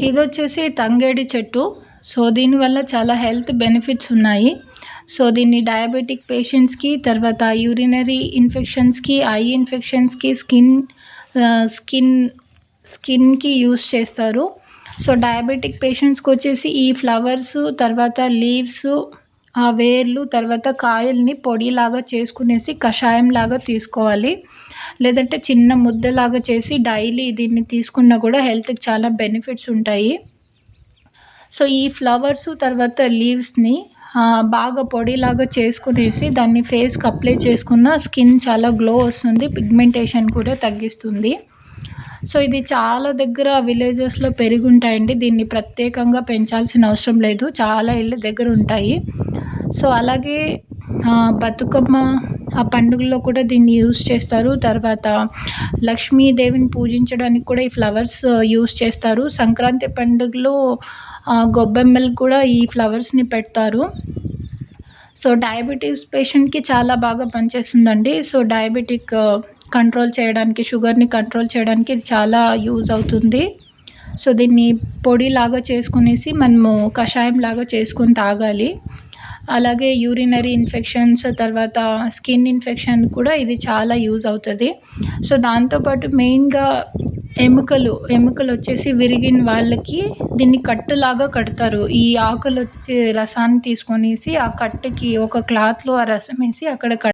ఇదొచ్చేసి తంగేడి చెట్టు. సో, దీనివల్ల చాలా హెల్త్ బెనిఫిట్స్ ఉన్నాయి. సో, దీన్ని డయాబెటిక్ పేషెంట్స్‌కి, తర్వాత యూరినరీ ఇన్ఫెక్షన్స్‌కి, ఐ ఇన్ఫెక్షన్స్‌కి, ఆహ్, స్కిన్ స్కిన్‌కి యూజ్ చేస్తారు. సో, డయాబెటిక్ పేషెంట్స్‌కొచ్చేసి ఈ ఫ్లవర్స్, తర్వాత లీవ్స్, ఆ వేర్లు, తర్వాత కాయల్ని పొడిలాగా చేసుకునేసి కషాయంలాగా తీసుకోవాలి. లేదంటే చిన్న ముద్దలాగా చేసి డైలీ దీన్ని తీసుకున్నా కూడా హెల్త్‌కి చాలా బెనిఫిట్స్ ఉంటాయి. సో, ఈ ఫ్లవర్స్ తర్వాత లీవ్స్‌ని బాగా పొడిలాగా చేసుకునేసి దాన్ని ఫేస్‌కి అప్లై చేసుకున్న స్కిన్ చాలా గ్లో వస్తుంది. పిగ్మెంటేషన్ కూడా తగ్గిస్తుంది. సో, ఇది చాలా దగ్గర విలేజెస్‌లో పెరిగుంటాయండి. దీన్ని ప్రత్యేకంగా పెంచాల్సిన అవసరం లేదు. చాలా ఇళ్ళ దగ్గర ఉంటాయి. సో, అలాగే బతుకమ్మ ఆ పండుగల్లో కూడా దీన్ని యూజ్ చేస్తారు. తర్వాత లక్ష్మీదేవిని పూజించడానికి కూడా ఈ ఫ్లవర్స్ యూజ్ చేస్తారు. సంక్రాంతి పండుగలో గొబ్బెమ్మలు కూడా ఈ ఫ్లవర్స్‌ని పెడతారు. సో, డయాబెటిస్ పేషెంట్‌కి చాలా బాగా పనిచేస్తుందండి. సో, డయాబెటిక్ కంట్రోల్ చేయడానికి, షుగర్‌ని కంట్రోల్ చేయడానికి ఇది చాలా యూజ్ అవుతుంది. సో, దీన్ని పొడిలాగా చేసుకునేసి మనము కషాయంలాగా చేసుకొని తాగాలి. అలాగే యూరినరీ ఇన్ఫెక్షన్స్, తర్వాత స్కిన్ ఇన్ఫెక్షన్ కూడా ఇది చాలా యూజ్ అవుతది. సో, దాంతో పాటు మెయిన్‌గా ఎముకలొచ్చేసి విరిగిన వాళ్ళకి దీన్ని కట్టులాగా కడతారు. ఈ ఆకులు రసాన్ని తీసుకొనేసి ఆ కట్టుకి ఒక క్లాత్‌లో ఆ రసమేసి అక్కడ